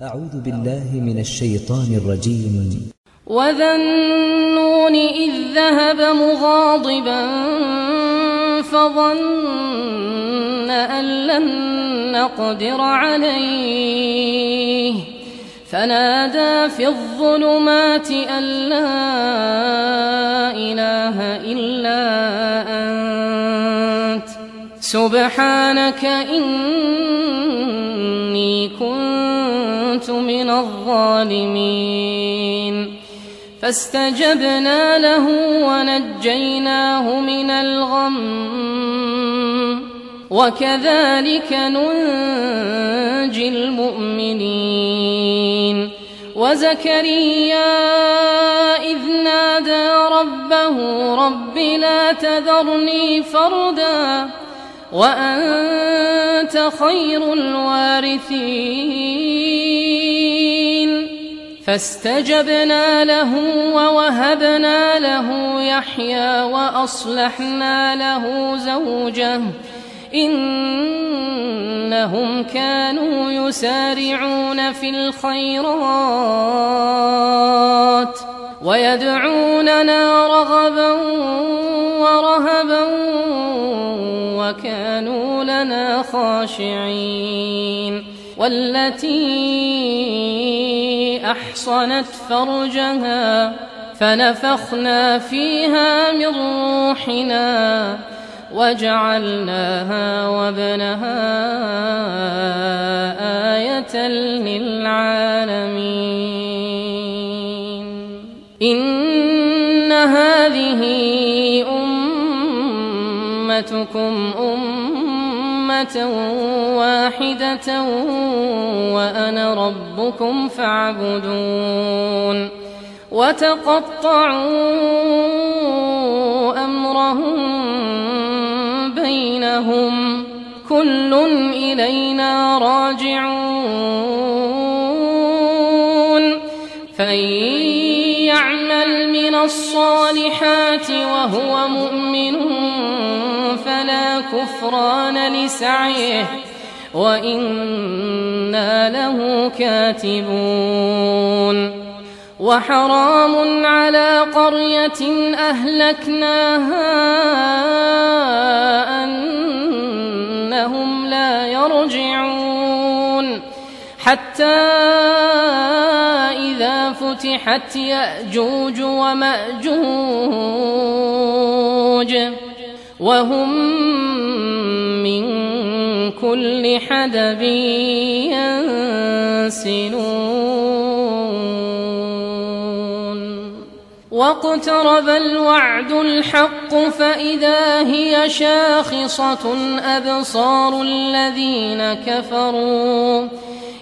أعوذ بالله من الشيطان الرجيم. وذا النون إذ ذهب مغاضبا فظن أن لن نقدر عليه فنادى في الظلمات أن لا إله إلا أنت سبحانك إني كنت من الظالمين. فاستجبنا له ونجيناه من الغم وكذلك ننجي المؤمنين. وزكريا إذ نادى ربه رب لا تذرني فردا وأنت خير الوارثين. فاستجبنا له ووهبنا له يحيى وأصلحنا له زوجه إنهم كانوا يسارعون في الخيرات ويدعوننا رغبا ورهبا وكانوا لنا خاشعين. والتي أحصنت فرجها فنفخنا فيها من روحنا وجعلناها وابنها آية للعالمين. إن هذه أمتكم أمة واحدة وأنا ربكم فاعبدون. وتقطعوا أمرهم بينهم كل إلينا راجعون. فإن يعمل من الصالحات وهو مؤمن فلا كفران لسعيه وإنا له كاتبون. وحرام على قرية أهلكناها أنهم لا يرجعون حتى إذا فتحت يأجوج ومأجوج وهم من كل حدب ينسلون. واقترب الوعد الحق فإذا هي شاخصة أبصار الذين كفروا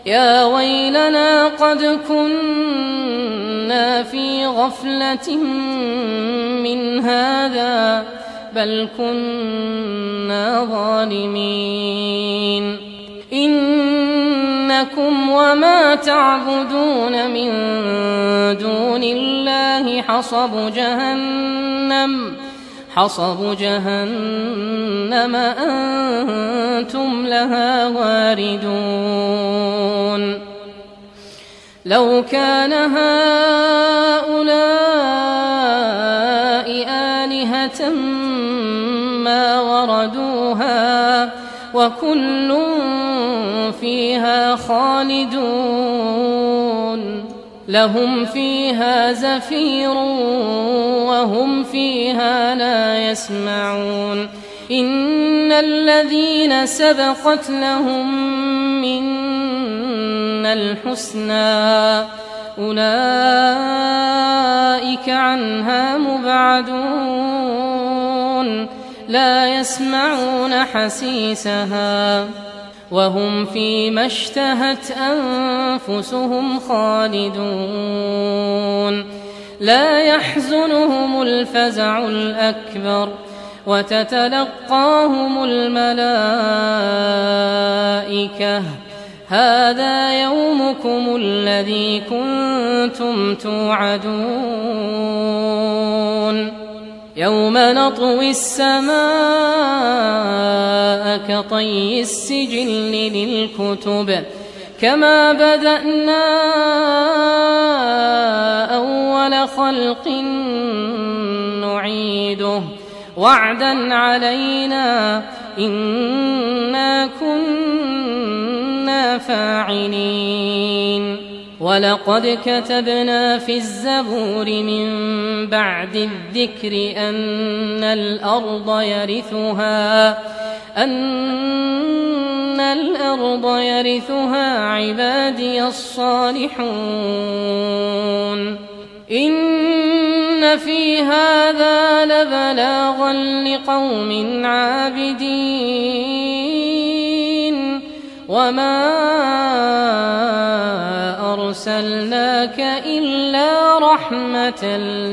يا ويلنا قد كنا في غفلة من هذا بل كنا ظالمين. إنكم وما تعبدون من دون الله حصب جهنم أنتم لها واردون. لو كان هؤلاء آلهة ما وردوها وكل فيها خالدون. لهم فيها زفير وهم فيها لا يسمعون. إن الذين سبقت لهم منا الحسنى أولئك عنها مبعدون لا يسمعون حسيسها وهم فيما اشتهت أنفسهم خالدون. لا يحزنهم الفزع الأكبر وتتلقاهم الملائكة هذا يومكم الذي كنتم توعدون. يوم نطوي السماء كطي السجل للكتب كما بدأنا أول خلق نعيده وعدا علينا إنا كنا فاعلين ولقد كتبنا في الزبور من بعد الذكر أن الأرض يرثها عبادي الصالحون إن في هذا لبلاغا لقوم عابدين وما أرسلناك إلا رحمة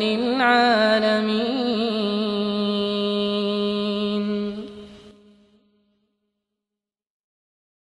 للعالمين.